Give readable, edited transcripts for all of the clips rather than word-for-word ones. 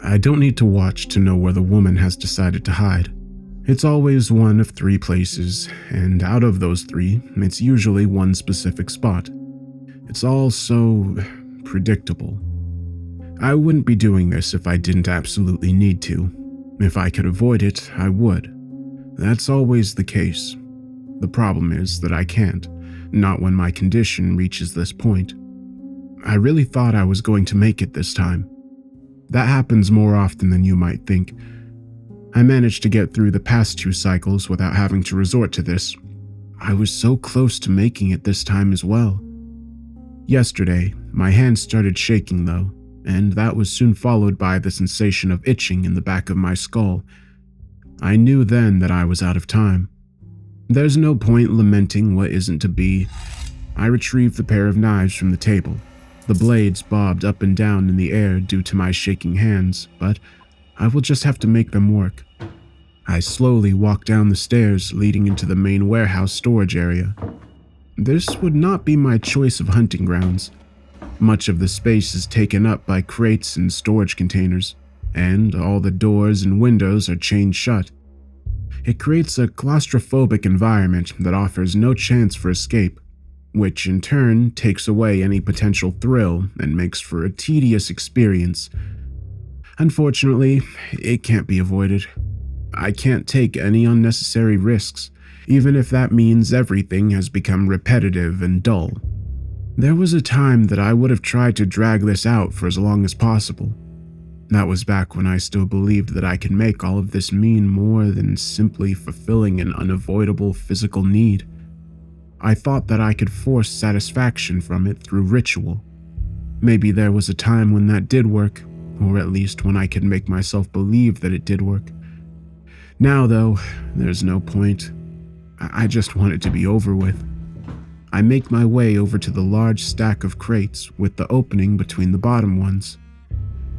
I don't need to watch to know where the woman has decided to hide. It's always one of 3 places, and out of those 3, it's usually one specific spot. It's all so predictable. I wouldn't be doing this if I didn't absolutely need to. If I could avoid it, I would. That's always the case. The problem is that I can't, not when my condition reaches this point. I really thought I was going to make it this time. That happens more often than you might think. I managed to get through the past 2 cycles without having to resort to this. I was so close to making it this time as well. Yesterday, my hand started shaking though, and that was soon followed by the sensation of itching in the back of my skull. I knew then that I was out of time. There's no point lamenting what isn't to be. I retrieved the pair of knives from the table. The blades bobbed up and down in the air due to my shaking hands, but I will just have to make them work. I slowly walked down the stairs leading into the main warehouse storage area. This would not be my choice of hunting grounds. Much of the space is taken up by crates and storage containers, and all the doors and windows are chained shut. It creates a claustrophobic environment that offers no chance for escape, which in turn takes away any potential thrill and makes for a tedious experience. Unfortunately, it can't be avoided. I can't take any unnecessary risks, even if that means everything has become repetitive and dull. There was a time that I would have tried to drag this out for as long as possible. That was back when I still believed that I could make all of this mean more than simply fulfilling an unavoidable physical need. I thought that I could force satisfaction from it through ritual. Maybe there was a time when that did work, or at least when I could make myself believe that it did work. Now, though, there's no point. I just want it to be over with. I make my way over to the large stack of crates with the opening between the bottom ones.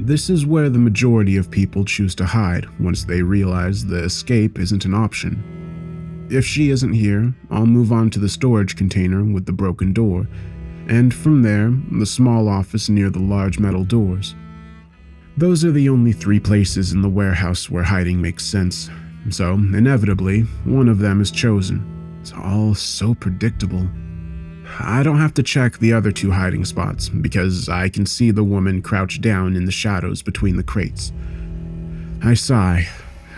This is where the majority of people choose to hide once they realize the escape isn't an option. If she isn't here, I'll move on to the storage container with the broken door, and from there, the small office near the large metal doors. Those are the only 3 places in the warehouse where hiding makes sense, so inevitably, one of them is chosen. It's all so predictable. I don't have to check the other 2 hiding spots because I can see the woman crouched down in the shadows between the crates. I sigh.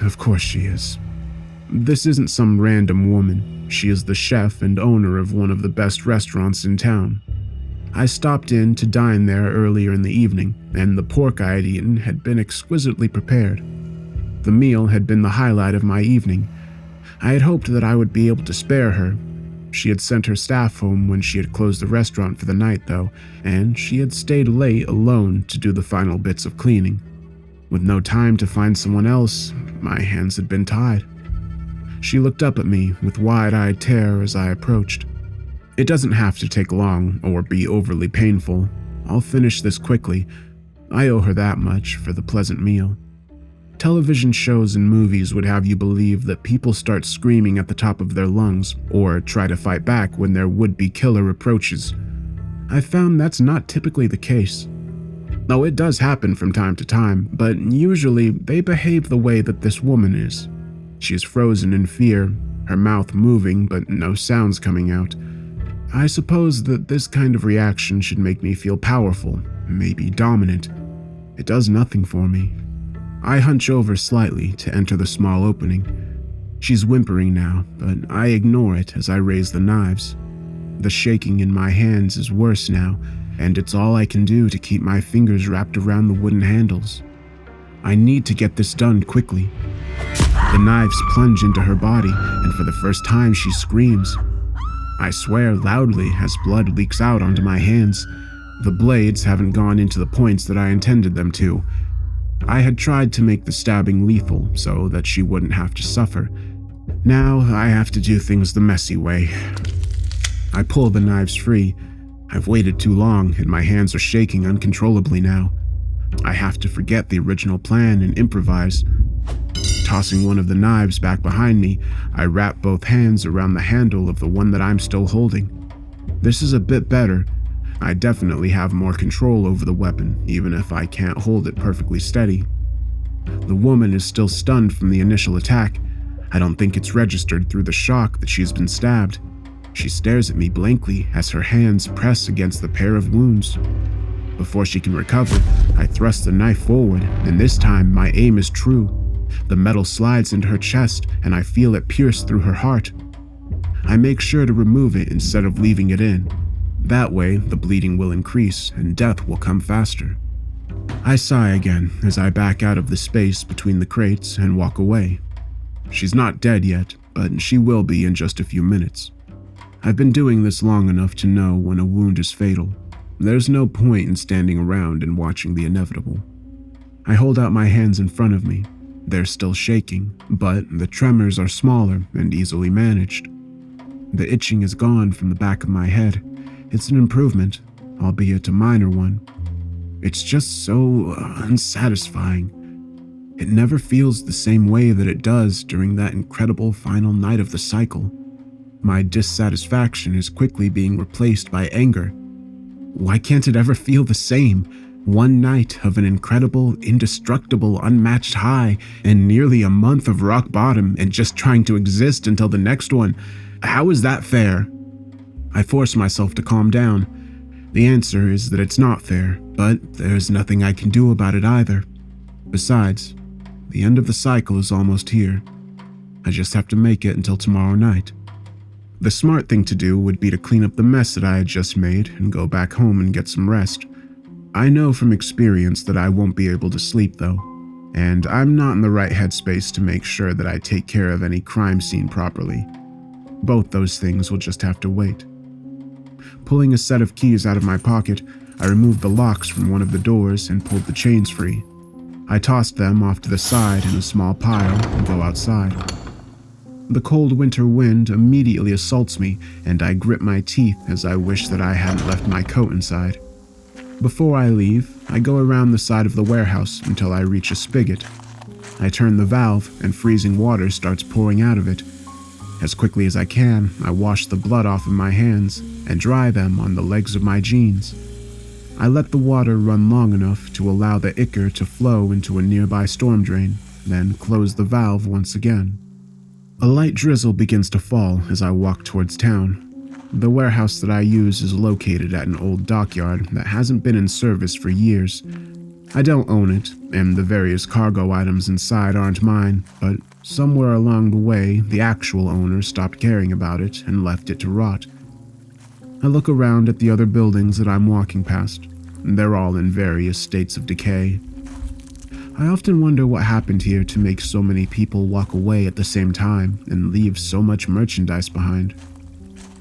Of course she is. This isn't some random woman. She is the chef and owner of one of the best restaurants in town. I stopped in to dine there earlier in the evening, and the pork I had eaten had been exquisitely prepared. The meal had been the highlight of my evening. I had hoped that I would be able to spare her. She had sent her staff home when she had closed the restaurant for the night, though, and she had stayed late alone to do the final bits of cleaning. With no time to find someone else, my hands had been tied. She looked up at me with wide-eyed terror as I approached. It doesn't have to take long or be overly painful. I'll finish this quickly. I owe her that much for the pleasant meal. Television shows and movies would have you believe that people start screaming at the top of their lungs or try to fight back when their would-be killer approaches. I found that's not typically the case. Though it does happen from time to time, but usually they behave the way that this woman is. She is frozen in fear, her mouth moving but no sounds coming out. I suppose that this kind of reaction should make me feel powerful, maybe dominant. It does nothing for me. I hunch over slightly to enter the small opening. She's whimpering now, but I ignore it as I raise the knives. The shaking in my hands is worse now, and it's all I can do to keep my fingers wrapped around the wooden handles. I need to get this done quickly. The knives plunge into her body, and for the first time she screams. I swear loudly as blood leaks out onto my hands. The blades haven't gone into the points that I intended them to. I had tried to make the stabbing lethal so that she wouldn't have to suffer. Now I have to do things the messy way. I pull the knives free. I've waited too long and my hands are shaking uncontrollably now. I have to forget the original plan and improvise. Tossing one of the knives back behind me, I wrap both hands around the handle of the one that I'm still holding. This is a bit better. I definitely have more control over the weapon, even if I can't hold it perfectly steady. The woman is still stunned from the initial attack. I don't think it's registered through the shock that she's been stabbed. She stares at me blankly as her hands press against the pair of wounds. Before she can recover, I thrust the knife forward, and this time my aim is true. The metal slides into her chest, and I feel it pierce through her heart. I make sure to remove it instead of leaving it in. That way, the bleeding will increase, and death will come faster. I sigh again as I back out of the space between the crates and walk away. She's not dead yet, but she will be in just a few minutes. I've been doing this long enough to know when a wound is fatal. There's no point in standing around and watching the inevitable. I hold out my hands in front of me. They're still shaking, but the tremors are smaller and easily managed. The itching is gone from the back of my head. It's an improvement, albeit a minor one. It's just so unsatisfying. It never feels the same way that it does during that incredible final night of the cycle. My dissatisfaction is quickly being replaced by anger. Why can't it ever feel the same? One night of an incredible, indestructible, unmatched high, and nearly a month of rock bottom and just trying to exist until the next one. How is that fair? I force myself to calm down. The answer is that it's not fair, but there's nothing I can do about it either. Besides, the end of the cycle is almost here. I just have to make it until tomorrow night. The smart thing to do would be to clean up the mess that I had just made and go back home and get some rest. I know from experience that I won't be able to sleep though, and I'm not in the right headspace to make sure that I take care of any crime scene properly. Both those things will just have to wait. Pulling a set of keys out of my pocket, I removed the locks from one of the doors and pulled the chains free. I tossed them off to the side in a small pile and go outside. The cold winter wind immediately assaults me, and I grip my teeth as I wish that I hadn't left my coat inside. Before I leave, I go around the side of the warehouse until I reach a spigot. I turn the valve, and freezing water starts pouring out of it. As quickly as I can, I wash the blood off of my hands and dry them on the legs of my jeans. I let the water run long enough to allow the ichor to flow into a nearby storm drain, then close the valve once again. A light drizzle begins to fall as I walk towards town. The warehouse that I use is located at an old dockyard that hasn't been in service for years. I don't own it, and the various cargo items inside aren't mine, but somewhere along the way, the actual owner stopped caring about it and left it to rot. I look around at the other buildings that I'm walking past. They're all in various states of decay. I often wonder what happened here to make so many people walk away at the same time and leave so much merchandise behind.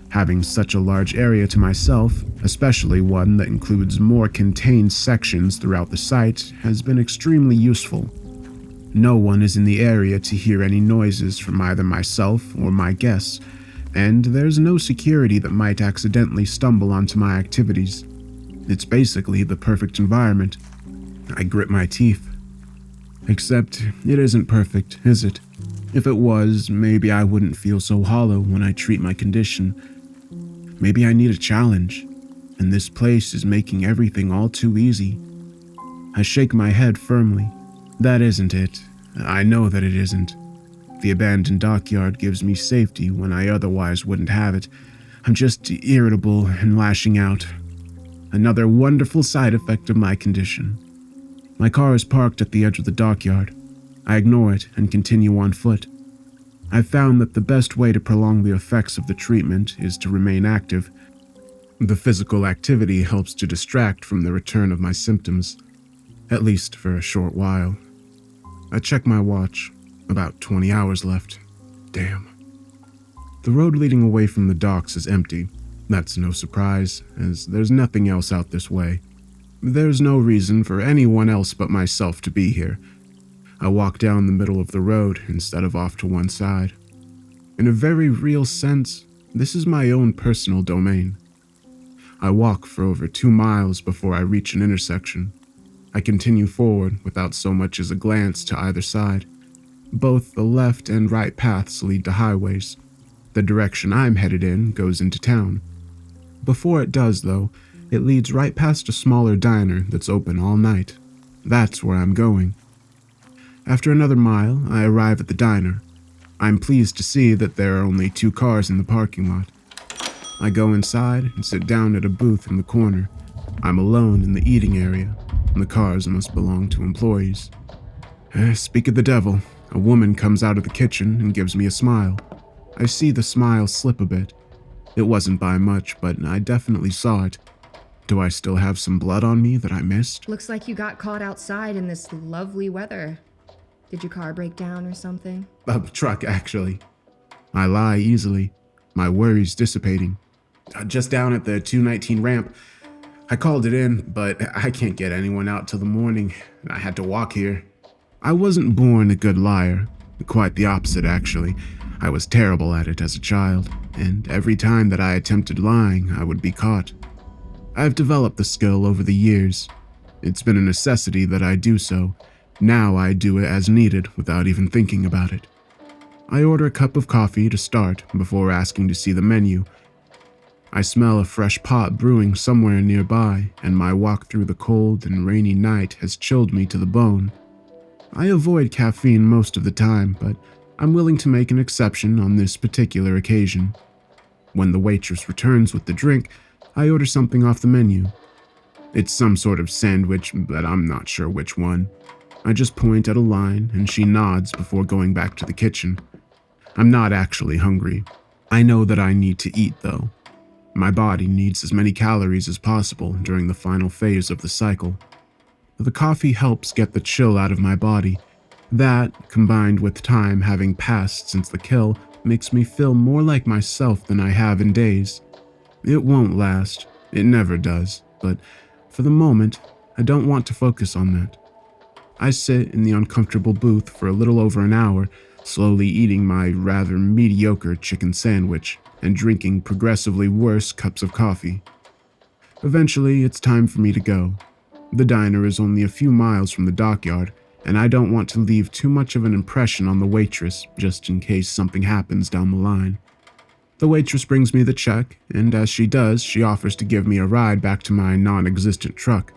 Having such a large area to myself, especially one that includes more contained sections throughout the site, has been extremely useful. No one is in the area to hear any noises from either myself or my guests, and there's no security that might accidentally stumble onto my activities. It's basically the perfect environment. I grit my teeth. Except it isn't perfect, is it? If it was, maybe I wouldn't feel so hollow when I treat my condition. Maybe I need a challenge, and this place is making everything all too easy. I shake my head firmly. That isn't it. I know that it isn't. The abandoned dockyard gives me safety when I otherwise wouldn't have it. I'm just irritable and lashing out. Another wonderful side effect of my condition. My car is parked at the edge of the dockyard. I ignore it and continue on foot. I've found that the best way to prolong the effects of the treatment is to remain active. The physical activity helps to distract from the return of my symptoms, at least for a short while. I check my watch. About 20 hours left. Damn. The road leading away from the docks is empty. That's no surprise, as there's nothing else out this way. There's no reason for anyone else but myself to be here. I walk down the middle of the road instead of off to one side. In a very real sense, this is my own personal domain. I walk for over 2 miles before I reach an intersection. I continue forward without so much as a glance to either side. Both the left and right paths lead to highways. The direction I'm headed in goes into town. Before it does, though, it leads right past a smaller diner that's open all night. That's where I'm going. After another mile, I arrive at the diner. I'm pleased to see that there are only 2 cars in the parking lot. I go inside and sit down at a booth in the corner. I'm alone in the eating area, and the cars must belong to employees. Speak of the devil, a woman comes out of the kitchen and gives me a smile. I see the smile slip a bit. It wasn't by much, but I definitely saw it. Do I still have some blood on me that I missed? Looks like you got caught outside in this lovely weather. Did your car break down or something? A truck, actually. I lie easily, my worries dissipating. Just down at the 219 ramp. I called it in, but I can't get anyone out till the morning. I had to walk here. I wasn't born a good liar. Quite the opposite, actually. I was terrible at it as a child, and every time that I attempted lying, I would be caught. I've developed the skill over the years. It's been a necessity that I do so. Now I do it as needed without even thinking about it. I order a cup of coffee to start before asking to see the menu. I smell a fresh pot brewing somewhere nearby, and my walk through the cold and rainy night has chilled me to the bone. I avoid caffeine most of the time, but I'm willing to make an exception on this particular occasion. When the waitress returns with the drink, I order something off the menu. It's some sort of sandwich, but I'm not sure which one. I just point at a line, and she nods before going back to the kitchen. I'm not actually hungry. I know that I need to eat, though. My body needs as many calories as possible during the final phase of the cycle. The coffee helps get the chill out of my body. That, combined with time having passed since the kill, makes me feel more like myself than I have in days. It won't last. It never does. But for the moment, I don't want to focus on that. I sit in the uncomfortable booth for a little over an hour, slowly eating my rather mediocre chicken sandwich and drinking progressively worse cups of coffee. Eventually, it's time for me to go. The diner is only a few miles from the dockyard, and I don't want to leave too much of an impression on the waitress just in case something happens down the line. The waitress brings me the check, and as she does, she offers to give me a ride back to my non-existent truck.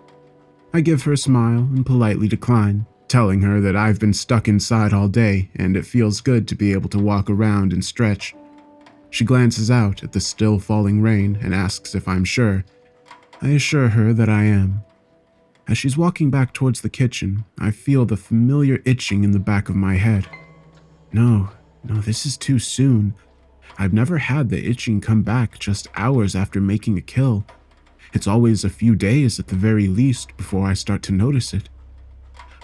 I give her a smile and politely decline, telling her that I've been stuck inside all day and it feels good to be able to walk around and stretch. She glances out at the still falling rain and asks if I'm sure. I assure her that I am. As she's walking back towards the kitchen, I feel the familiar itching in the back of my head. No, this is too soon. I've never had the itching come back just hours after making a kill. It's always a few days at the very least before I start to notice it.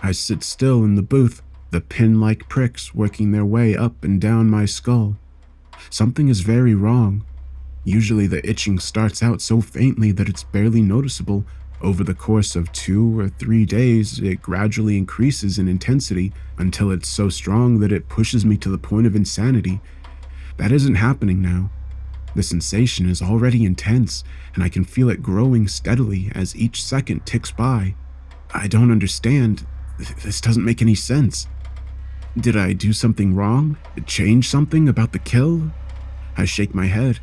I sit still in the booth, the pin-like pricks working their way up and down my skull. Something is very wrong. Usually the itching starts out so faintly that it's barely noticeable. Over the course of 2 or 3 days, it gradually increases in intensity until it's so strong that it pushes me to the point of insanity. That isn't happening now. The sensation is already intense, and I can feel it growing steadily as each second ticks by. I don't understand. This doesn't make any sense. Did I do something wrong? Change something about the kill? I shake my head.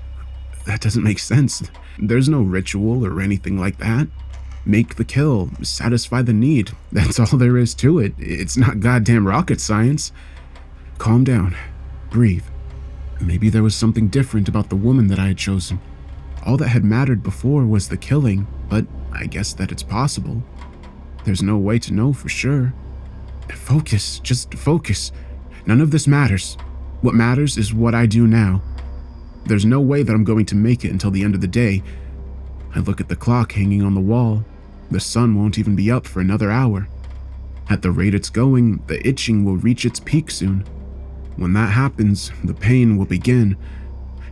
That doesn't make sense. There's no ritual or anything like that. Make the kill, satisfy the need. That's all there is to it. It's not goddamn rocket science. Calm down. Breathe. Maybe there was something different about the woman that I had chosen. All that had mattered before was the killing, but I guess that it's possible. There's no way to know for sure. Focus, just focus. None of this matters. What matters is what I do now. There's no way that I'm going to make it until the end of the day. I look at the clock hanging on the wall. The sun won't even be up for another hour. At the rate it's going, the itching will reach its peak soon. When that happens, the pain will begin.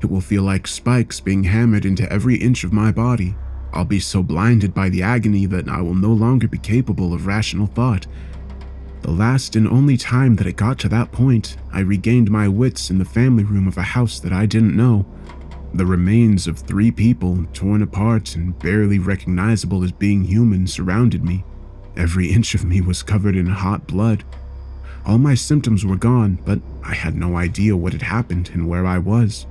It will feel like spikes being hammered into every inch of my body. I'll be so blinded by the agony that I will no longer be capable of rational thought. The last and only time that it got to that point, I regained my wits in the family room of a house that I didn't know. The remains of 3 people, torn apart and barely recognizable as being human, surrounded me. Every inch of me was covered in hot blood. All my symptoms were gone, but I had no idea what had happened and where I was.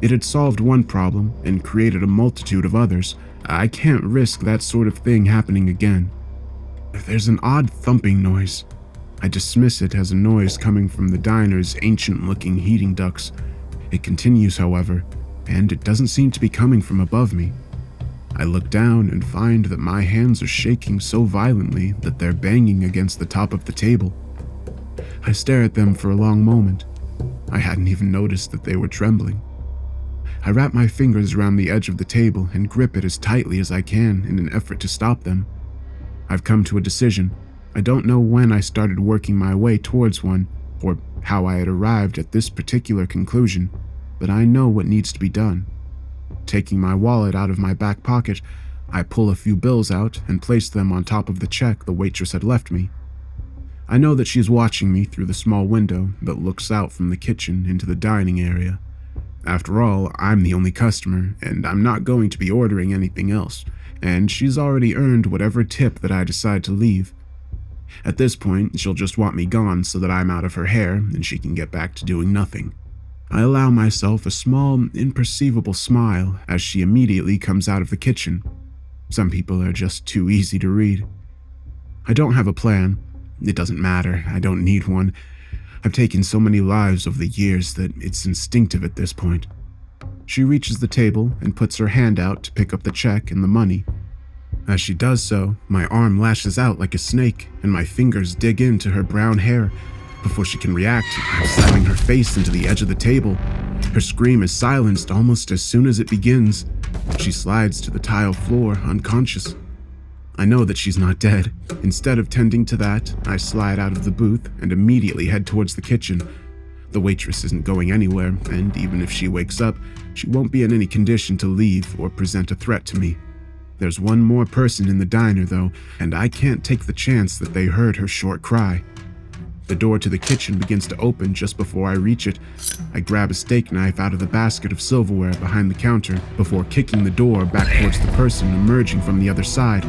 It had solved one problem and created a multitude of others. I can't risk that sort of thing happening again. There's an odd thumping noise. I dismiss it as a noise coming from the diner's ancient-looking heating ducts. It continues, however, and it doesn't seem to be coming from above me. I look down and find that my hands are shaking so violently that they're banging against the top of the table. I stare at them for a long moment. I hadn't even noticed that they were trembling. I wrap my fingers around the edge of the table and grip it as tightly as I can in an effort to stop them. I've come to a decision. I don't know when I started working my way towards one, or how I had arrived at this particular conclusion, but I know what needs to be done. Taking my wallet out of my back pocket, I pull a few bills out and place them on top of the check the waitress had left me. I know that she's watching me through the small window that looks out from the kitchen into the dining area. After all, I'm the only customer, and I'm not going to be ordering anything else, and she's already earned whatever tip that I decide to leave. At this point, she'll just want me gone so that I'm out of her hair and she can get back to doing nothing. I allow myself a small, imperceivable smile as she immediately comes out of the kitchen. Some people are just too easy to read. I don't have a plan. It doesn't matter, I don't need one. I've taken so many lives over the years that it's instinctive at this point. She reaches the table and puts her hand out to pick up the check and the money. As she does so, my arm lashes out like a snake and my fingers dig into her brown hair. Before she can react, I'm slamming her face into the edge of the table. Her scream is silenced almost as soon as it begins. She slides to the tile floor, unconscious. I know that she's not dead. Instead of tending to that, I slide out of the booth and immediately head towards the kitchen. The waitress isn't going anywhere, and even if she wakes up, she won't be in any condition to leave or present a threat to me. There's one more person in the diner, though, and I can't take the chance that they heard her short cry. The door to the kitchen begins to open just before I reach it. I grab a steak knife out of the basket of silverware behind the counter before kicking the door back towards the person emerging from the other side.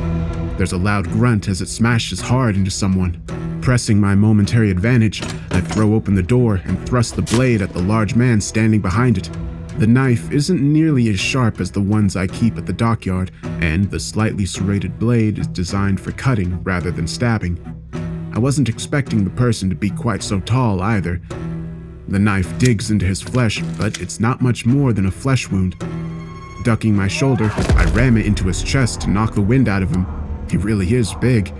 There's a loud grunt as it smashes hard into someone. Pressing my momentary advantage, I throw open the door and thrust the blade at the large man standing behind it. The knife isn't nearly as sharp as the ones I keep at the dockyard, and the slightly serrated blade is designed for cutting rather than stabbing. I wasn't expecting the person to be quite so tall either. The knife digs into his flesh, but it's not much more than a flesh wound. Ducking my shoulder, I ram it into his chest to knock the wind out of him. He really is big.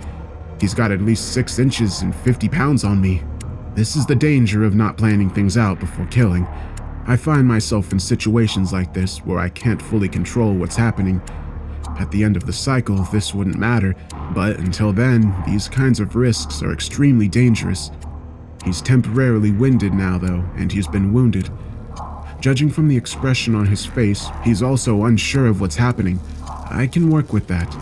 He's got at least 6 inches and 50 pounds on me. This is the danger of not planning things out before killing. I find myself in situations like this where I can't fully control what's happening. At the end of the cycle, this wouldn't matter, but until then, these kinds of risks are extremely dangerous. He's temporarily winded now, though, and he's been wounded. Judging from the expression on his face, he's also unsure of what's happening. I can work with that.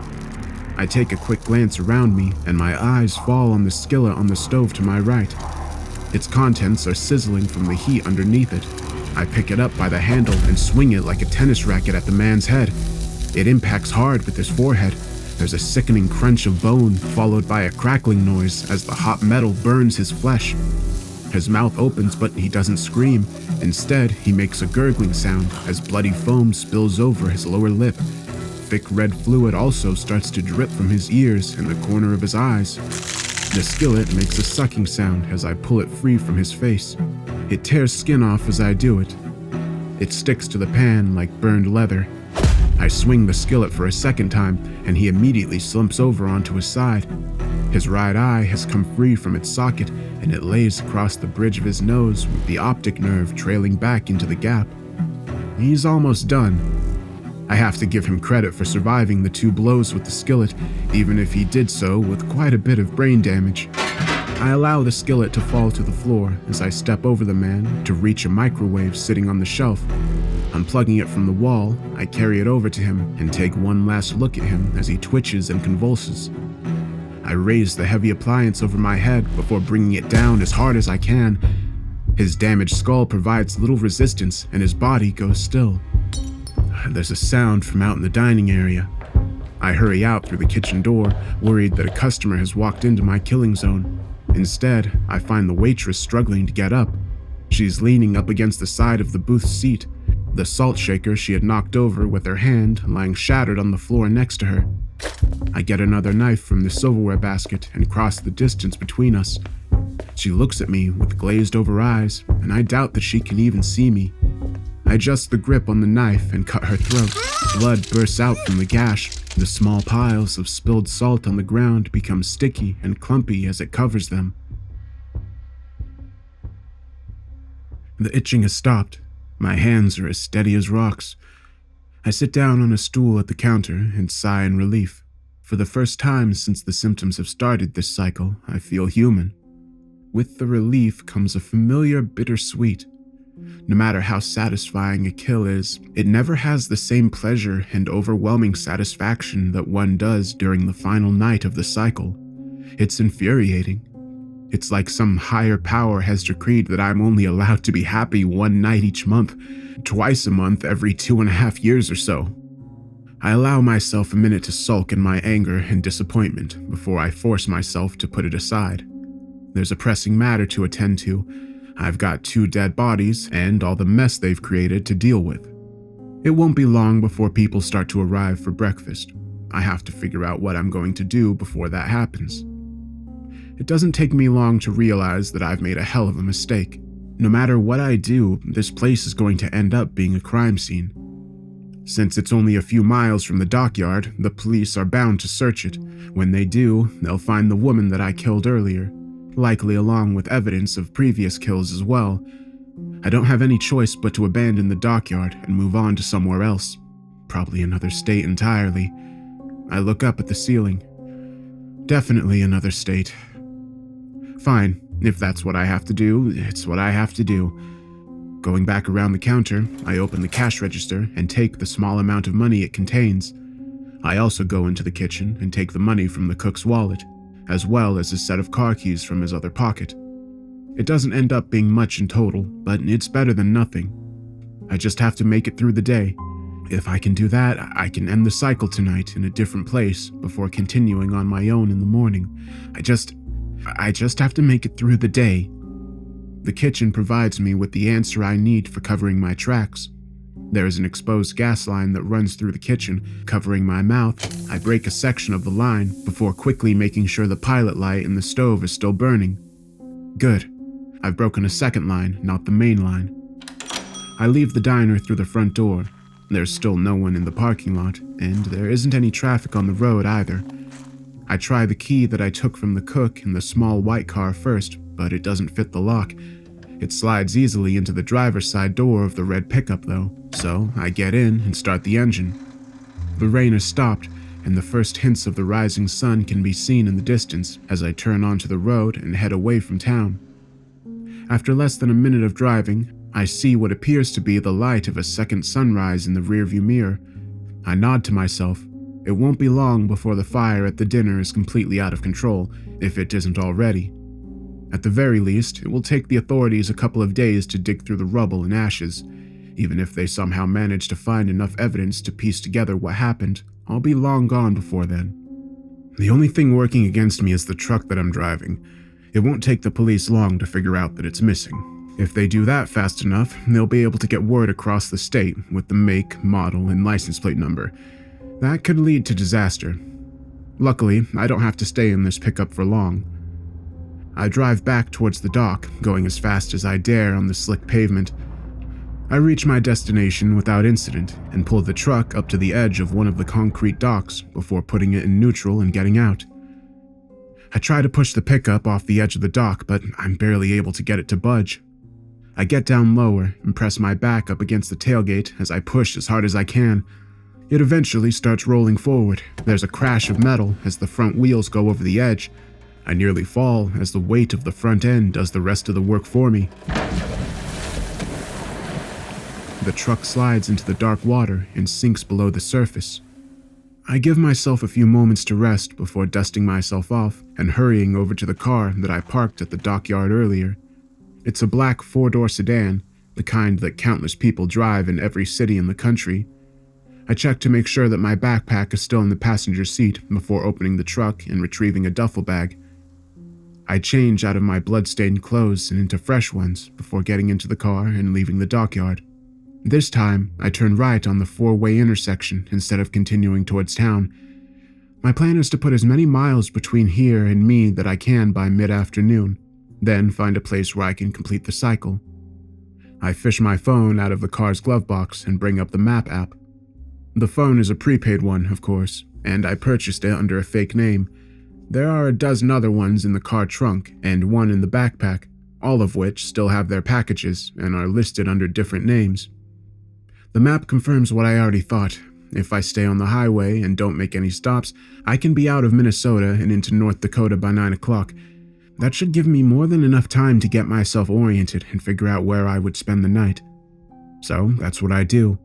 I take a quick glance around me, and my eyes fall on the skillet on the stove to my right. Its contents are sizzling from the heat underneath it. I pick it up by the handle and swing it like a tennis racket at the man's head. It impacts hard with his forehead. There's a sickening crunch of bone, followed by a crackling noise as the hot metal burns his flesh. His mouth opens, but he doesn't scream. Instead, he makes a gurgling sound as bloody foam spills over his lower lip. Thick red fluid also starts to drip from his ears and the corner of his eyes. The skillet makes a sucking sound as I pull it free from his face. It tears skin off as I do it. It sticks to the pan like burned leather. I swing the skillet for a second time, and he immediately slumps over onto his side. His right eye has come free from its socket, and it lays across the bridge of his nose with the optic nerve trailing back into the gap. He's almost done. I have to give him credit for surviving the 2 blows with the skillet, even if he did so with quite a bit of brain damage. I allow the skillet to fall to the floor as I step over the man to reach a microwave sitting on the shelf. Unplugging it from the wall, I carry it over to him and take one last look at him as he twitches and convulses. I raise the heavy appliance over my head before bringing it down as hard as I can. His damaged skull provides little resistance and his body goes still. There's a sound from out in the dining area. I hurry out through the kitchen door, worried that a customer has walked into my killing zone. Instead, I find the waitress struggling to get up. She's leaning up against the side of the booth seat, the salt shaker she had knocked over with her hand lying shattered on the floor next to her. I get another knife from the silverware basket and cross the distance between us. She looks at me with glazed over eyes, and I doubt that she can even see me. I adjust the grip on the knife and cut her throat. Blood bursts out from the gash. The small piles of spilled salt on the ground become sticky and clumpy as it covers them. The itching has stopped. My hands are as steady as rocks. I sit down on a stool at the counter and sigh in relief. For the first time since the symptoms have started this cycle, I feel human. With the relief comes a familiar bittersweet. No matter how satisfying a kill is, it never has the same pleasure and overwhelming satisfaction that one does during the final night of the cycle. It's infuriating. It's like some higher power has decreed that I'm only allowed to be happy one night each month, twice a month every 2.5 years or so. I allow myself a minute to sulk in my anger and disappointment before I force myself to put it aside. There's a pressing matter to attend to. I've got 2 dead bodies and all the mess they've created to deal with. It won't be long before people start to arrive for breakfast. I have to figure out what I'm going to do before that happens. It doesn't take me long to realize that I've made a hell of a mistake. No matter what I do, this place is going to end up being a crime scene. Since it's only a few miles from the dockyard, the police are bound to search it. When they do, they'll find the woman that I killed earlier, likely along with evidence of previous kills as well. I don't have any choice but to abandon the dockyard and move on to somewhere else, probably another state entirely. I look up at the ceiling. Definitely another state. Fine, if that's what I have to do, it's what I have to do. Going back around the counter, I open the cash register and take the small amount of money it contains. I also go into the kitchen and take the money from the cook's wallet, as well as a set of car keys from his other pocket. It doesn't end up being much in total, but it's better than nothing. I just have to make it through the day. If I can do that, I can end the cycle tonight in a different place before continuing on my own in the morning. I just have to make it through the day. The kitchen provides me with the answer I need for covering my tracks. There is an exposed gas line that runs through the kitchen, covering my mouth. I break a section of the line before quickly making sure the pilot light in the stove is still burning. Good. I've broken a second line, not the main line. I leave the diner through the front door. There's still no one in the parking lot, and there isn't any traffic on the road either. I try the key that I took from the cook in the small white car first, but it doesn't fit the lock. It slides easily into the driver's side door of the red pickup though, so I get in and start the engine. The rain has stopped, and the first hints of the rising sun can be seen in the distance as I turn onto the road and head away from town. After less than a minute of driving, I see what appears to be the light of a second sunrise in the rearview mirror. I nod to myself. It won't be long before the fire at the dinner is completely out of control, if it isn't already. At the very least, it will take the authorities a couple of days to dig through the rubble and ashes. Even if they somehow manage to find enough evidence to piece together what happened, I'll be long gone before then. The only thing working against me is the truck that I'm driving. It won't take the police long to figure out that it's missing. If they do that fast enough, they'll be able to get word across the state with the make, model, and license plate number. That could lead to disaster. Luckily, I don't have to stay in this pickup for long. I drive back towards the dock, going as fast as I dare on the slick pavement. I reach my destination without incident and pull the truck up to the edge of one of the concrete docks before putting it in neutral and getting out. I try to push the pickup off the edge of the dock, but I'm barely able to get it to budge. I get down lower and press my back up against the tailgate as I push as hard as I can. It eventually starts rolling forward. There's a crash of metal as the front wheels go over the edge. I nearly fall as the weight of the front end does the rest of the work for me. The truck slides into the dark water and sinks below the surface. I give myself a few moments to rest before dusting myself off and hurrying over to the car that I parked at the dockyard earlier. It's a black 4-door sedan, the kind that countless people drive in every city in the country. I check to make sure that my backpack is still in the passenger seat before opening the truck and retrieving a duffel bag. I change out of my blood-stained clothes and into fresh ones before getting into the car and leaving the dockyard. This time, I turn right on the 4-way intersection instead of continuing towards town. My plan is to put as many miles between here and me that I can by mid-afternoon. then find a place where I can complete the cycle. I fish my phone out of the car's glove box and bring up the map app. The phone is a prepaid one, of course, and I purchased it under a fake name. There are a dozen other ones in the car trunk and one in the backpack, all of which still have their packages and are listed under different names. The map confirms what I already thought. If I stay on the highway and don't make any stops, I can be out of Minnesota and into North Dakota by 9 o'clock. That should give me more than enough time to get myself oriented and figure out where I would spend the night. So that's what I do.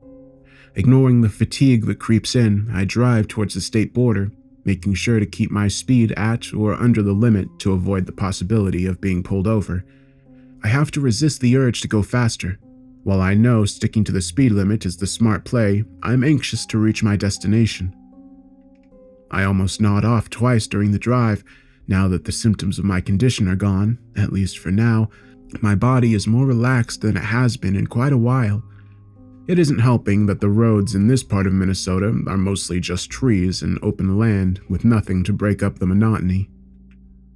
Ignoring the fatigue that creeps in, I drive towards the state border, making sure to keep my speed at or under the limit to avoid the possibility of being pulled over. I have to resist the urge to go faster. While I know sticking to the speed limit is the smart play, I'm anxious to reach my destination. I almost nod off twice during the drive. Now that the symptoms of my condition are gone, at least for now, my body is more relaxed than it has been in quite a while. It isn't helping that the roads in this part of Minnesota are mostly just trees and open land with nothing to break up the monotony.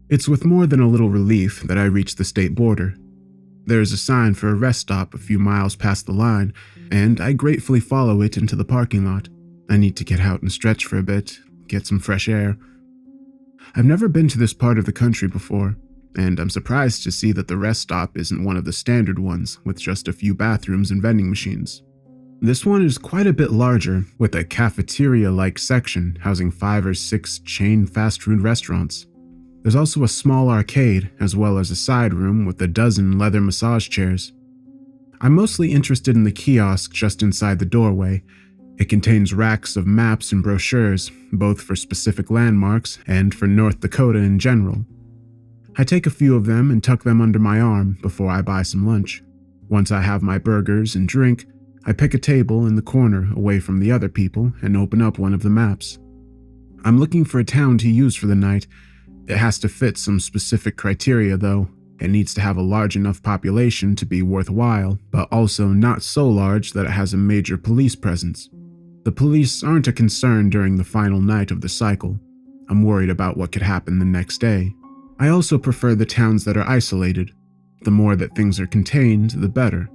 It's with more than a little relief that I reach the state border. There is a sign for a rest stop a few miles past the line, and I gratefully follow it into the parking lot. I need to get out and stretch for a bit, get some fresh air. I've never been to this part of the country before, and I'm surprised to see that the rest stop isn't one of the standard ones with just a few bathrooms and vending machines. This one is quite a bit larger, with a cafeteria-like section housing 5 or 6 chain fast food restaurants. There's also a small arcade, as well as a side room with a dozen leather massage chairs. I'm mostly interested in the kiosk just inside the doorway. It contains racks of maps and brochures, both for specific landmarks and for North Dakota in general. I take a few of them and tuck them under my arm before I buy some lunch. Once I have my burgers and drink, I pick a table in the corner away from the other people and open up one of the maps. I'm looking for a town to use for the night. It has to fit some specific criteria, though. It needs to have a large enough population to be worthwhile, but also not so large that it has a major police presence. The police aren't a concern during the final night of the cycle. I'm worried about what could happen the next day. I also prefer the towns that are isolated. The more that things are contained, the better.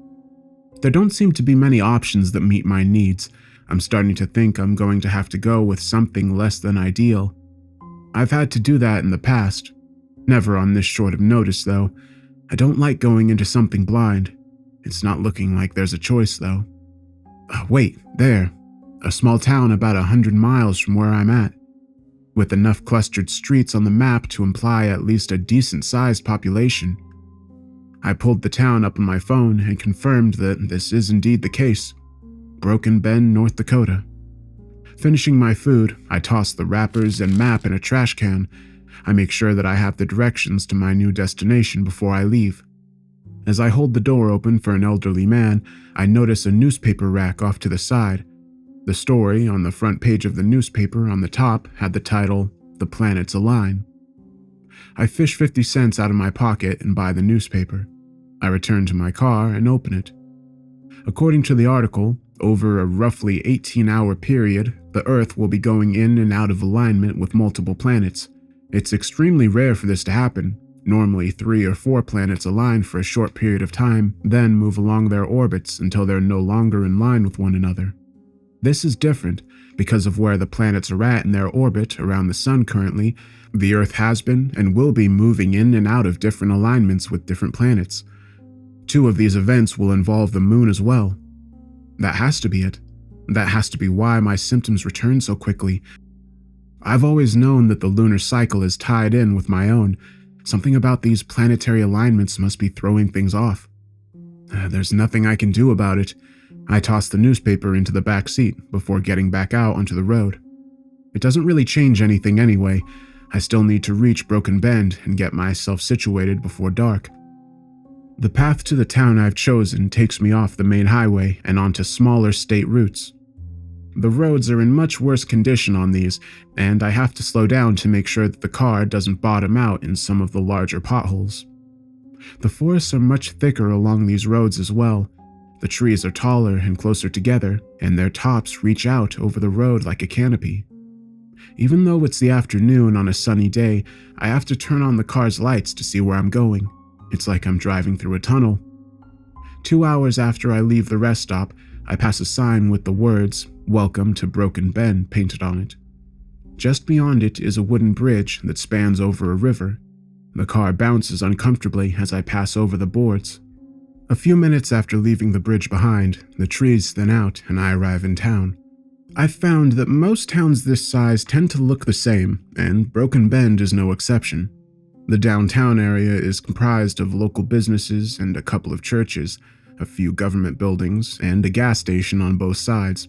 There don't seem to be many options that meet my needs. I'm starting to think I'm going to have to go with something less than ideal. I've had to do that in the past. Never on this short of notice, though. I don't like going into something blind. It's not looking like there's a choice, though. Wait, there. A small town about 100 miles from where I'm at, with enough clustered streets on the map to imply at least a decent-sized population. I pulled the town up on my phone and confirmed that this is indeed the case. Broken Bend, North Dakota. Finishing my food, I toss the wrappers and map in a trash can. I make sure that I have the directions to my new destination before I leave. As I hold the door open for an elderly man, I notice a newspaper rack off to the side. The story on the front page of the newspaper on the top had the title, "The Planets Align." I fish 50 cents out of my pocket and buy the newspaper. I return to my car and open it. According to the article, over a roughly 18-hour period, the Earth will be going in and out of alignment with multiple planets. It's extremely rare for this to happen. Normally 3 or 4 planets align for a short period of time, then move along their orbits until they're no longer in line with one another. This is different because of where the planets are at in their orbit around the Sun currently. The Earth has been and will be moving in and out of different alignments with different planets. 2 of these events will involve the Moon as well. That has to be it. That has to be why my symptoms return so quickly. I've always known that the lunar cycle is tied in with my own. Something about these planetary alignments must be throwing things off. There's nothing I can do about it. I toss the newspaper into the back seat before getting back out onto the road. It doesn't really change anything anyway. I still need to reach Broken Bend and get myself situated before dark. The path to the town I've chosen takes me off the main highway and onto smaller state routes. The roads are in much worse condition on these, and I have to slow down to make sure that the car doesn't bottom out in some of the larger potholes. The forests are much thicker along these roads as well. The trees are taller and closer together, and their tops reach out over the road like a canopy. Even though it's the afternoon on a sunny day, I have to turn on the car's lights to see where I'm going. It's like I'm driving through a tunnel. 2 hours after I leave the rest stop, I pass a sign with the words, "Welcome to Broken Bend," painted on it. Just beyond it is a wooden bridge that spans over a river. The car bounces uncomfortably as I pass over the boards. A few minutes after leaving the bridge behind, the trees thin out and I arrive in town. I've found that most towns this size tend to look the same, and Broken Bend is no exception. The downtown area is comprised of local businesses and a couple of churches, a few government buildings, and a gas station on both sides.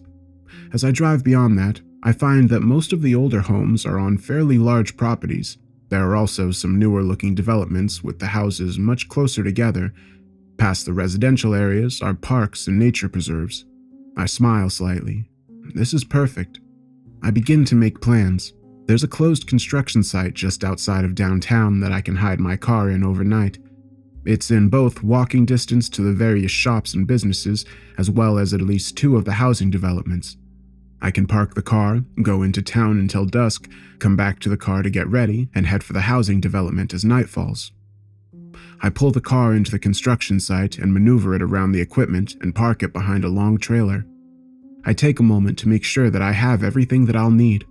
As I drive beyond that, I find that most of the older homes are on fairly large properties. There are also some newer-looking developments with the houses much closer together. Past the residential areas are parks and nature preserves. I smile slightly. This is perfect. I begin to make plans. There's a closed construction site just outside of downtown that I can hide my car in overnight. It's in both walking distance to the various shops and businesses, as well as at least 2 of the housing developments. I can park the car, go into town until dusk, come back to the car to get ready, and head for the housing development as night falls. I pull the car into the construction site and maneuver it around the equipment and park it behind a long trailer. I take a moment to make sure that I have everything that I'll need.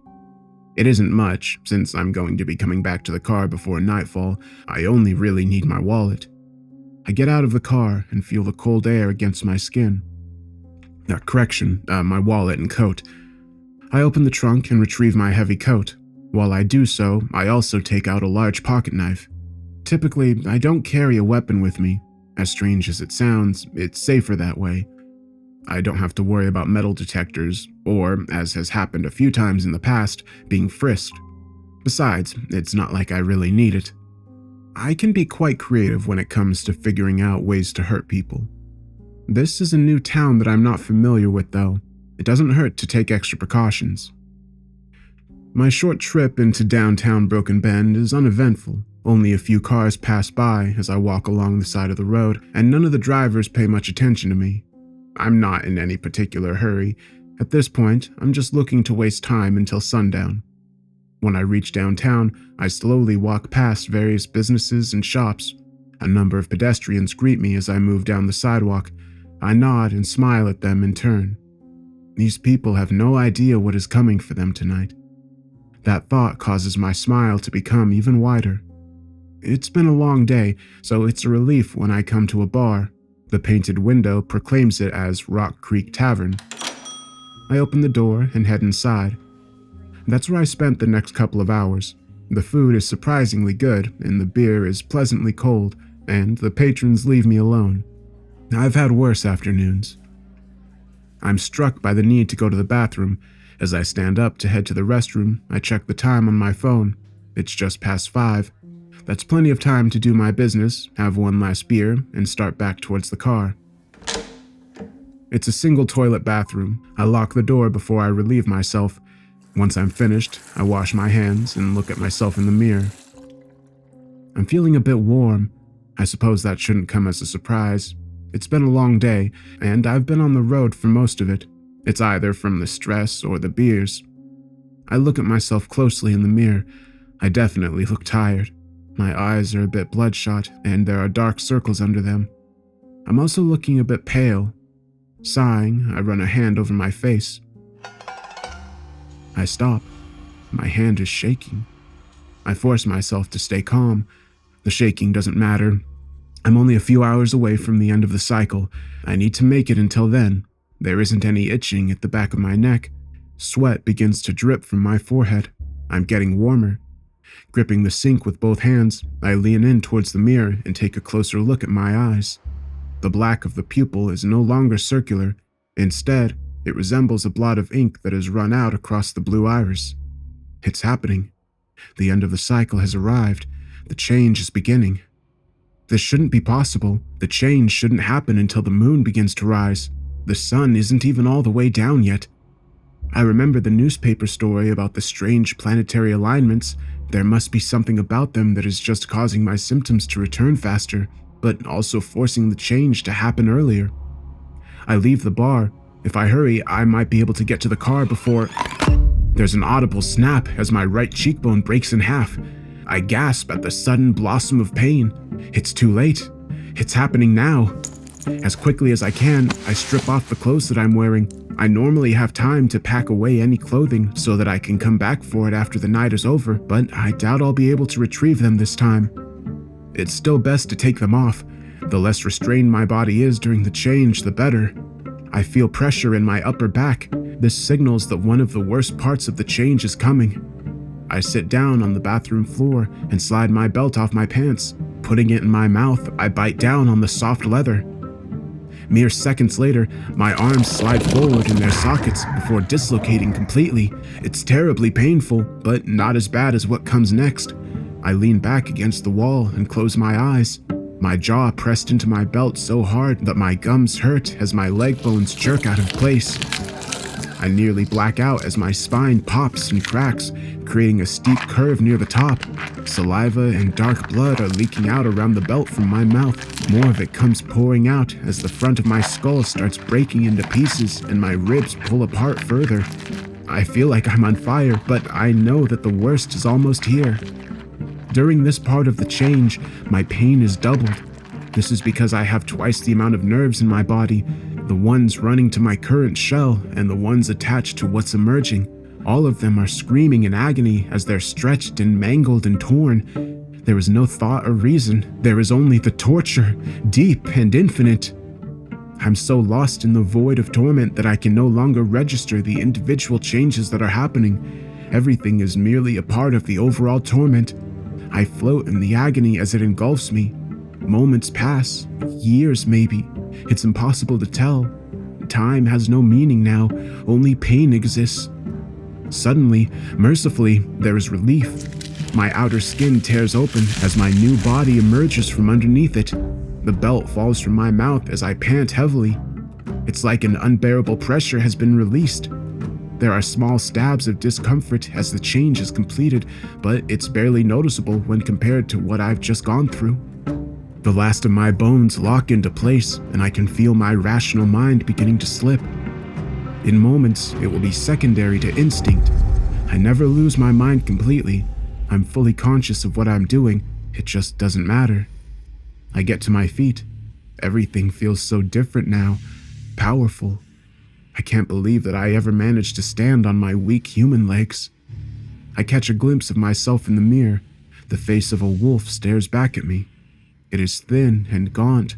It isn't much, since I'm going to be coming back to the car before nightfall. I only really need my wallet. I get out of the car and feel the cold air against my skin. My wallet and coat. I open the trunk and retrieve my heavy coat. While I do so, I also take out a large pocket knife. Typically, I don't carry a weapon with me. As strange as it sounds, it's safer that way. I don't have to worry about metal detectors, or, as has happened a few times in the past, being frisked. Besides, it's not like I really need it. I can be quite creative when it comes to figuring out ways to hurt people. This is a new town that I'm not familiar with, though. It doesn't hurt to take extra precautions. My short trip into downtown Broken Bend is uneventful. Only a few cars pass by as I walk along the side of the road, and none of the drivers pay much attention to me. I'm not in any particular hurry. At this point, I'm just looking to waste time until sundown. When I reach downtown, I slowly walk past various businesses and shops. A number of pedestrians greet me as I move down the sidewalk. I nod and smile at them in turn. These people have no idea what is coming for them tonight. That thought causes my smile to become even wider. It's been a long day, so it's a relief when I come to a bar. The painted window proclaims it as Rock Creek Tavern. I open the door and head inside. That's where I spent the next couple of hours. The food is surprisingly good, and the beer is pleasantly cold, and the patrons leave me alone. I've had worse afternoons. I'm struck by the need to go to the bathroom. As I stand up to head to the restroom, I check the time on my phone. It's just past 5. That's plenty of time to do my business, have one last beer, and start back towards the car. It's a single toilet bathroom. I lock the door before I relieve myself. Once I'm finished, I wash my hands and look at myself in the mirror. I'm feeling a bit warm. I suppose that shouldn't come as a surprise. It's been a long day, and I've been on the road for most of it. It's either from the stress or the beers. I look at myself closely in the mirror. I definitely look tired. My eyes are a bit bloodshot, and there are dark circles under them. I'm also looking a bit pale. Sighing, I run a hand over my face. I stop. My hand is shaking. I force myself to stay calm. The shaking doesn't matter. I'm only a few hours away from the end of the cycle. I need to make it until then. There isn't any itching at the back of my neck. Sweat begins to drip from my forehead. I'm getting warmer. Gripping the sink with both hands, I lean in towards the mirror and take a closer look at my eyes. The black of the pupil is no longer circular. Instead, it resembles a blot of ink that has run out across the blue iris. It's happening. The end of the cycle has arrived. The change is beginning. This shouldn't be possible. The change shouldn't happen until the moon begins to rise. The sun isn't even all the way down yet. I remember the newspaper story about the strange planetary alignments. There must be something about them that is just causing my symptoms to return faster, but also forcing the change to happen earlier. I leave the bar. If I hurry, I might be able to get to the car before... There's an audible snap as my right cheekbone breaks in half. I gasp at the sudden blossom of pain. It's too late. It's happening now. As quickly as I can, I strip off the clothes that I'm wearing. I normally have time to pack away any clothing so that I can come back for it after the night is over, but I doubt I'll be able to retrieve them this time. It's still best to take them off. The less restrained my body is during the change, the better. I feel pressure in my upper back. This signals that one of the worst parts of the change is coming. I sit down on the bathroom floor and slide my belt off my pants. Putting it in my mouth, I bite down on the soft leather. Mere seconds later, my arms slide forward in their sockets before dislocating completely. It's terribly painful, but not as bad as what comes next. I lean back against the wall and close my eyes. My jaw pressed into my belt so hard that my gums hurt as my leg bones jerk out of place. I nearly black out as my spine pops and cracks, creating a steep curve near the top. Saliva and dark blood are leaking out around the belt from my mouth. More of it comes pouring out as the front of my skull starts breaking into pieces and my ribs pull apart further. I feel like I'm on fire, but I know that the worst is almost here. During this part of the change, my pain is doubled. This is because I have twice the amount of nerves in my body, the ones running to my current shell and the ones attached to what's emerging. All of them are screaming in agony as they're stretched and mangled and torn. There is no thought or reason. There is only the torture, deep and infinite. I'm so lost in the void of torment that I can no longer register the individual changes that are happening. Everything is merely a part of the overall torment. I float in the agony as it engulfs me. Moments pass, years maybe. It's impossible to tell. Time has no meaning now, only pain exists. Suddenly, mercifully, there is relief. My outer skin tears open as my new body emerges from underneath it. The belt falls from my mouth as I pant heavily. It's like an unbearable pressure has been released. There are small stabs of discomfort as the change is completed, but it's barely noticeable when compared to what I've just gone through. The last of my bones lock into place, and I can feel my rational mind beginning to slip. In moments, it will be secondary to instinct. I never lose my mind completely. I'm fully conscious of what I'm doing. It just doesn't matter. I get to my feet. Everything feels so different now, powerful. I can't believe that I ever managed to stand on my weak human legs. I catch a glimpse of myself in the mirror. The face of a wolf stares back at me. It is thin and gaunt,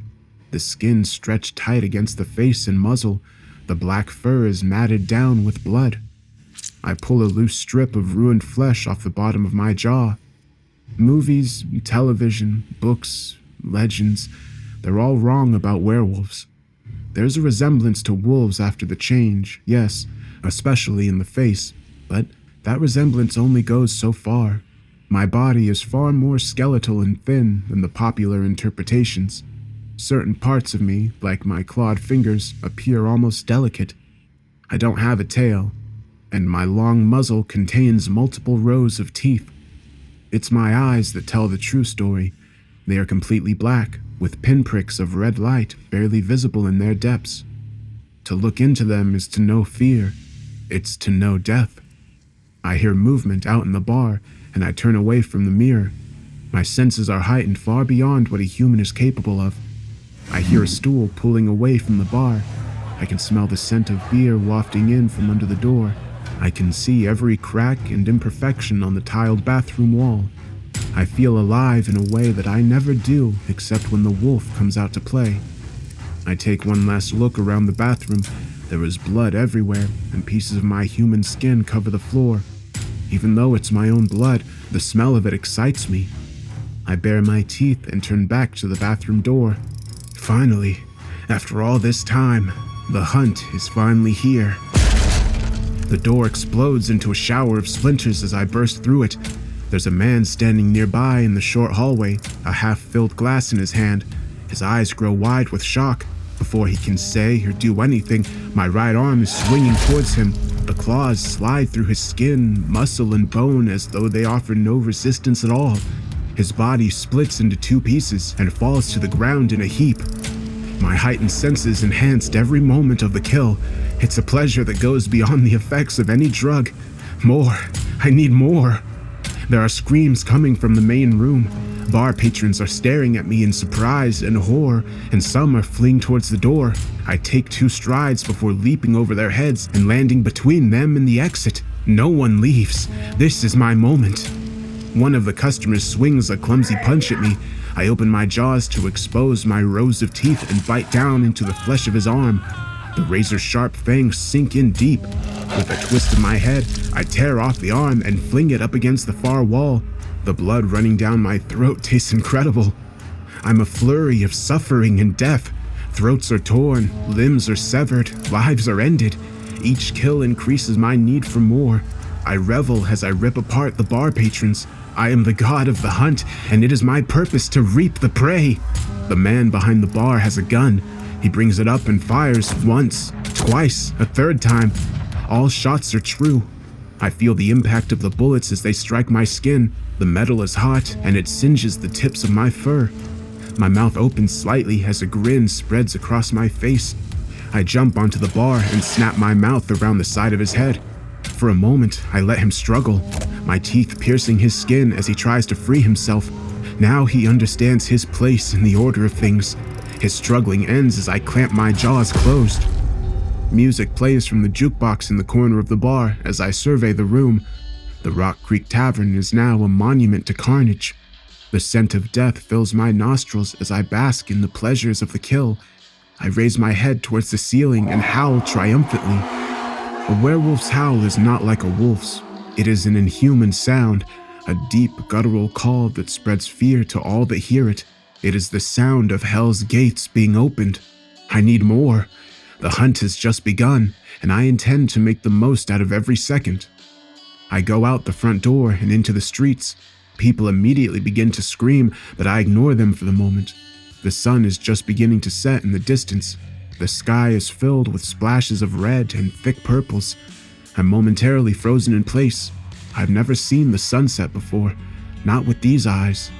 the skin stretched tight against the face and muzzle. The black fur is matted down with blood. I pull a loose strip of ruined flesh off the bottom of my jaw. Movies, television, books, legends, they're all wrong about werewolves. There's a resemblance to wolves after the change, yes, especially in the face, but that resemblance only goes so far. My body is far more skeletal and thin than the popular interpretations. Certain parts of me, like my clawed fingers, appear almost delicate. I don't have a tail, and my long muzzle contains multiple rows of teeth. It's my eyes that tell the true story. They are completely black, with pinpricks of red light barely visible in their depths. To look into them is to know fear. It's to know death. I hear movement out in the bar, and I turn away from the mirror. My senses are heightened far beyond what a human is capable of. I hear a stool pulling away from the bar. I can smell the scent of beer wafting in from under the door. I can see every crack and imperfection on the tiled bathroom wall. I feel alive in a way that I never do except when the wolf comes out to play. I take one last look around the bathroom. There is blood everywhere, and pieces of my human skin cover the floor. Even though it's my own blood, the smell of it excites me. I bare my teeth and turn back to the bathroom door. Finally, after all this time, the hunt is finally here. The door explodes into a shower of splinters as I burst through it. There's a man standing nearby in the short hallway, a half-filled glass in his hand. His eyes grow wide with shock. Before he can say or do anything, my right arm is swinging towards him. The claws slide through his skin, muscle, and bone as though they offer no resistance at all. His body splits into two pieces and falls to the ground in a heap. My heightened senses enhanced every moment of the kill. It's a pleasure that goes beyond the effects of any drug. More. I need more. There are screams coming from the main room. Bar patrons are staring at me in surprise and horror, and some are fleeing towards the door. I take 2 strides before leaping over their heads and landing between them and the exit. No one leaves. This is my moment. One of the customers swings a clumsy punch at me. I open my jaws to expose my rows of teeth and bite down into the flesh of his arm. The razor-sharp fangs sink in deep. With a twist of my head, I tear off the arm and fling it up against the far wall. The blood running down my throat tastes incredible. I'm a flurry of suffering and death. Throats are torn, limbs are severed, lives are ended. Each kill increases my need for more. I revel as I rip apart the bar patrons. I am the god of the hunt, and it is my purpose to reap the prey. The man behind the bar has a gun. He brings it up and fires once, twice, a third time. All shots are true. I feel the impact of the bullets as they strike my skin. The metal is hot, and it singes the tips of my fur. My mouth opens slightly as a grin spreads across my face. I jump onto the bar and snap my mouth around the side of his head. For a moment, I let him struggle, my teeth piercing his skin as he tries to free himself. Now he understands his place in the order of things. His struggling ends as I clamp my jaws closed. Music plays from the jukebox in the corner of the bar as I survey the room. The Rock Creek Tavern is now a monument to carnage. The scent of death fills my nostrils as I bask in the pleasures of the kill. I raise my head towards the ceiling and howl triumphantly. A werewolf's howl is not like a wolf's. It is an inhuman sound, a deep guttural call that spreads fear to all that hear it. It is the sound of hell's gates being opened. I need more. The hunt has just begun, and I intend to make the most out of every second. I go out the front door and into the streets. People immediately begin to scream, but I ignore them for the moment. The sun is just beginning to set in the distance. The sky is filled with splashes of red and thick purples. I'm momentarily frozen in place. I've never seen the sunset before, not with these eyes.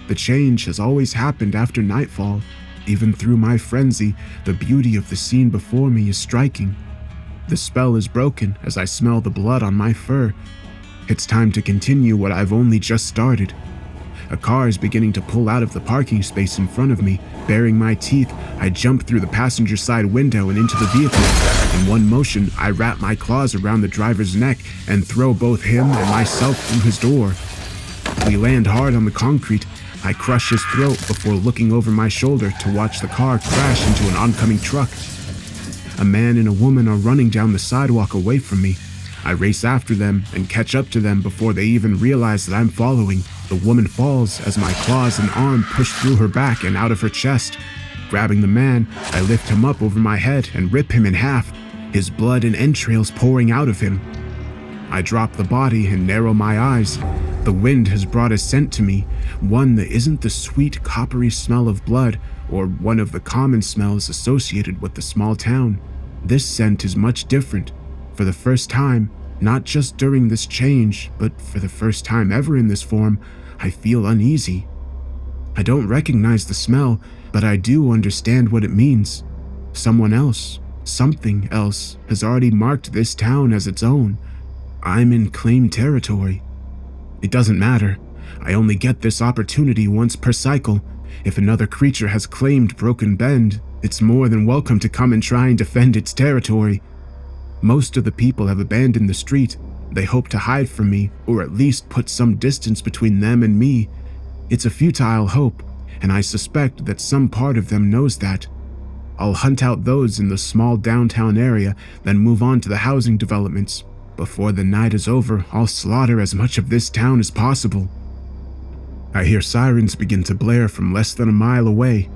The change has always happened after nightfall. Even through my frenzy, the beauty of the scene before me is striking. The spell is broken as I smell the blood on my fur. It's time to continue what I've only just started. A car is beginning to pull out of the parking space in front of me. Baring my teeth, I jump through the passenger side window and into the vehicle. In one motion, I wrap my claws around the driver's neck and throw both him and myself through his door. We land hard on the concrete. I crush his throat before looking over my shoulder to watch the car crash into an oncoming truck. A man and a woman are running down the sidewalk away from me. I race after them and catch up to them before they even realize that I'm following. The woman falls as my claws and arm push through her back and out of her chest. Grabbing the man, I lift him up over my head and rip him in half, his blood and entrails pouring out of him. I drop the body and narrow my eyes. The wind has brought a scent to me, one that isn't the sweet, coppery smell of blood or one of the common smells associated with the small town. This scent is much different. For the first time, not just during this change, but for the first time ever in this form, I feel uneasy. I don't recognize the smell, but I do understand what it means. Someone else, something else, has already marked this town as its own. I'm in claimed territory. It doesn't matter. I only get this opportunity once per cycle. If another creature has claimed Broken Bend, it's more than welcome to come and try and defend its territory. Most of the people have abandoned the street. They hope to hide from me, or at least put some distance between them and me. It's a futile hope, and I suspect that some part of them knows that. I'll hunt out those in the small downtown area, then move on to the housing developments. Before the night is over, I'll slaughter as much of this town as possible. I hear sirens begin to blare from less than a mile away.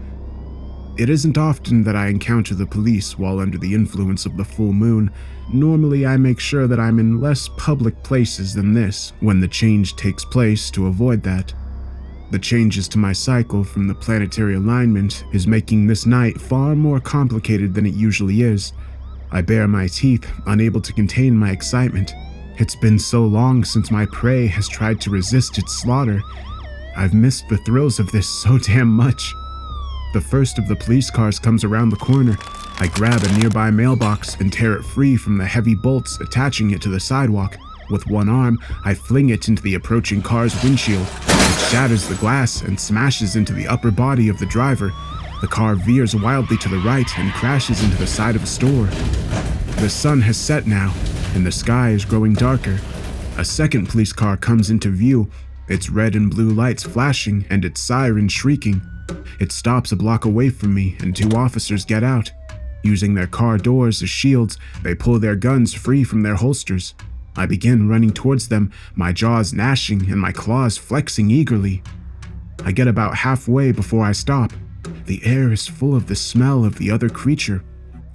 It isn't often that I encounter the police while under the influence of the full moon. Normally, I make sure that I'm in less public places than this when the change takes place to avoid that. The changes to my cycle from the planetary alignment is making this night far more complicated than it usually is. I bare my teeth, unable to contain my excitement. It's been so long since my prey has tried to resist its slaughter. I've missed the thrills of this so damn much. The first of the police cars comes around the corner. I grab a nearby mailbox and tear it free from the heavy bolts attaching it to the sidewalk. With one arm, I fling it into the approaching car's windshield. It shatters the glass and smashes into the upper body of the driver. The car veers wildly to the right and crashes into the side of a store. The sun has set now, and the sky is growing darker. A second police car comes into view, its red and blue lights flashing and its siren shrieking. It stops a block away from me, and two officers get out. Using their car doors as shields, they pull their guns free from their holsters. I begin running towards them, my jaws gnashing and my claws flexing eagerly. I get about halfway before I stop. The air is full of the smell of the other creature.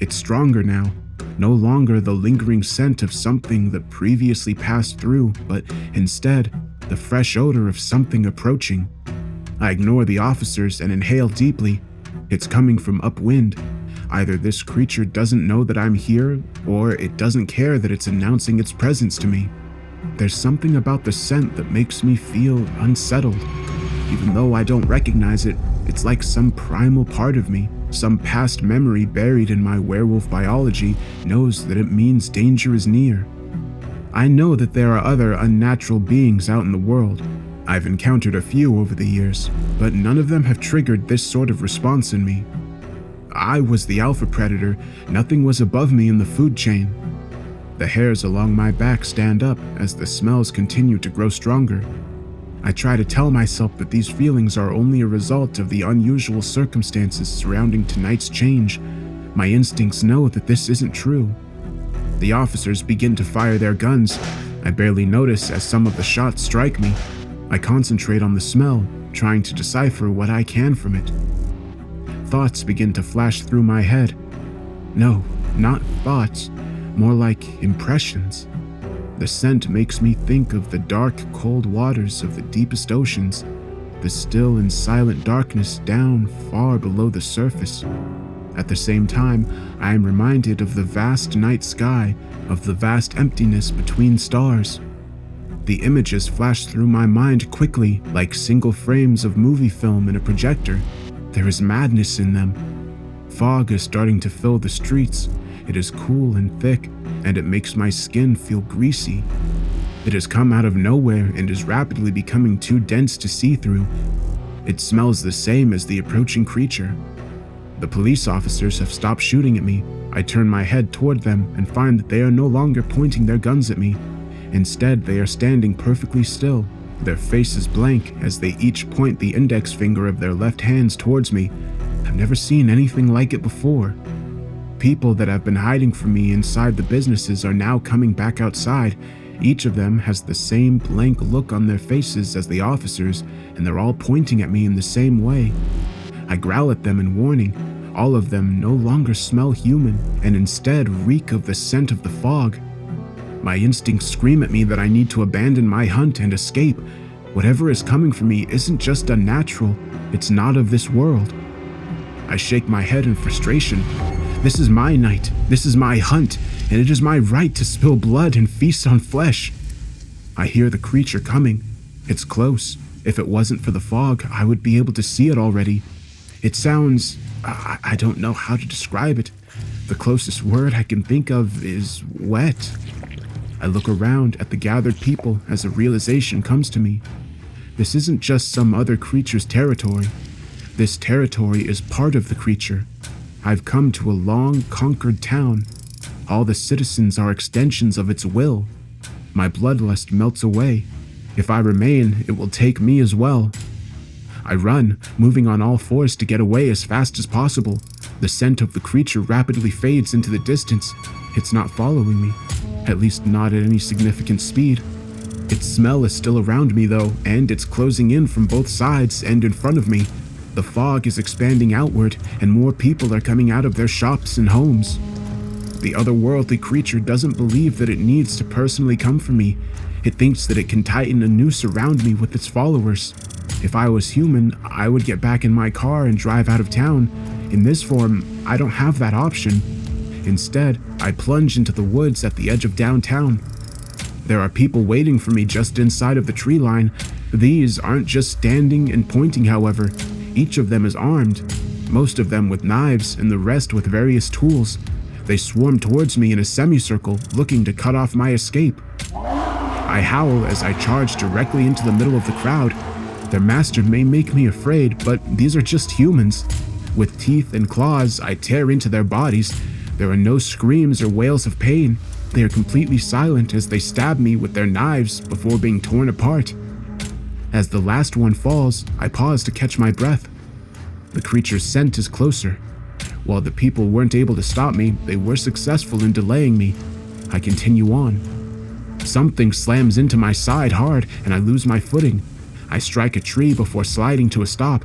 It's stronger now, no longer the lingering scent of something that previously passed through, but instead, the fresh odor of something approaching. I ignore the officers and inhale deeply. It's coming from upwind. Either this creature doesn't know that I'm here, or it doesn't care that it's announcing its presence to me. There's something about the scent that makes me feel unsettled. Even though I don't recognize it, it's like some primal part of me, some past memory buried in my werewolf biology knows that it means danger is near. I know that there are other unnatural beings out in the world. I've encountered a few over the years, but none of them have triggered this sort of response in me. I was the alpha predator, nothing was above me in the food chain. The hairs along my back stand up as the smells continue to grow stronger. I try to tell myself that these feelings are only a result of the unusual circumstances surrounding tonight's change. My instincts know that this isn't true. The officers begin to fire their guns. I barely notice as some of the shots strike me. I concentrate on the smell, trying to decipher what I can from it. Thoughts begin to flash through my head. No, not thoughts, more like impressions. The scent makes me think of the dark, cold waters of the deepest oceans, the still and silent darkness down far below the surface. At the same time, I am reminded of the vast night sky, of the vast emptiness between stars. The images flash through my mind quickly, like single frames of movie film in a projector. There is madness in them. Fog is starting to fill the streets. It is cool and thick, and it makes my skin feel greasy. It has come out of nowhere and is rapidly becoming too dense to see through. It smells the same as the approaching creature. The police officers have stopped shooting at me. I turn my head toward them and find that they are no longer pointing their guns at me. Instead, they are standing perfectly still, their faces blank as they each point the index finger of their left hands towards me. I've never seen anything like it before. People that have been hiding from me inside the businesses are now coming back outside. Each of them has the same blank look on their faces as the officers, and they're all pointing at me in the same way. I growl at them in warning. All of them no longer smell human, and instead reek of the scent of the fog. My instincts scream at me that I need to abandon my hunt and escape. Whatever is coming for me isn't just unnatural, it's not of this world. I shake my head in frustration. This is my night, this is my hunt, and it is my right to spill blood and feast on flesh. I hear the creature coming. It's close. If it wasn't for the fog, I would be able to see it already. It sounds... I don't know how to describe it. The closest word I can think of is wet. I look around at the gathered people as a realization comes to me. This isn't just some other creature's territory. This territory is part of the creature. I've come to a long conquered town. All the citizens are extensions of its will. My bloodlust melts away. If I remain, it will take me as well. I run, moving on all fours to get away as fast as possible. The scent of the creature rapidly fades into the distance. It's not following me, at least not at any significant speed. Its smell is still around me though, and it's closing in from both sides and in front of me. The fog is expanding outward, and more people are coming out of their shops and homes. The otherworldly creature doesn't believe that it needs to personally come for me. It thinks that it can tighten a noose around me with its followers. If I was human, I would get back in my car and drive out of town. In this form, I don't have that option. Instead, I plunge into the woods at the edge of downtown. There are people waiting for me just inside of the tree line. These aren't just standing and pointing, however. Each of them is armed, most of them with knives and the rest with various tools. They swarm towards me in a semicircle, looking to cut off my escape. I howl as I charge directly into the middle of the crowd. Their master may make me afraid, but these are just humans. With teeth and claws, I tear into their bodies. There are no screams or wails of pain. They are completely silent as they stab me with their knives before being torn apart. As the last one falls, I pause to catch my breath. The creature's scent is closer. While the people weren't able to stop me, they were successful in delaying me. I continue on. Something slams into my side hard, and I lose my footing. I strike a tree before sliding to a stop.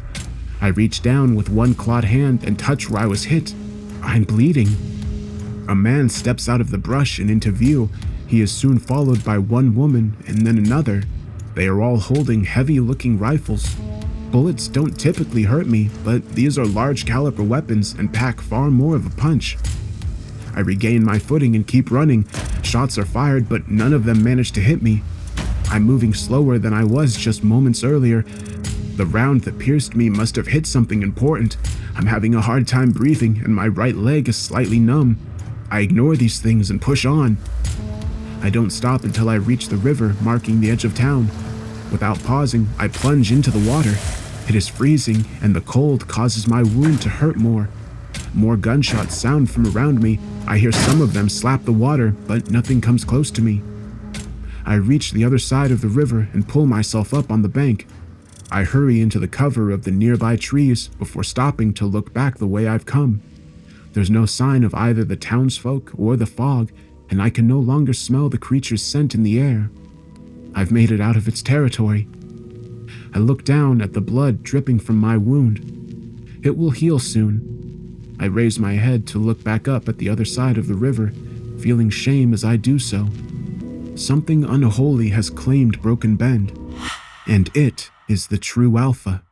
I reach down with one clawed hand and touch where I was hit. I'm bleeding. A man steps out of the brush and into view. He is soon followed by one woman and then another. They are all holding heavy-looking rifles. Bullets don't typically hurt me, but these are large-caliber weapons and pack far more of a punch. I regain my footing and keep running. Shots are fired, but none of them manage to hit me. I'm moving slower than I was just moments earlier. The round that pierced me must have hit something important. I'm having a hard time breathing, and my right leg is slightly numb. I ignore these things and push on. I don't stop until I reach the river, marking the edge of town. Without pausing, I plunge into the water. It is freezing, and the cold causes my wound to hurt more. More gunshots sound from around me. I hear some of them slap the water, but nothing comes close to me. I reach the other side of the river and pull myself up on the bank. I hurry into the cover of the nearby trees before stopping to look back the way I've come. There's no sign of either the townsfolk or the fog, and I can no longer smell the creature's scent in the air. I've made it out of its territory. I look down at the blood dripping from my wound. It will heal soon. I raise my head to look back up at the other side of the river, feeling shame as I do so. Something unholy has claimed Broken Bend, and it is the true Alpha.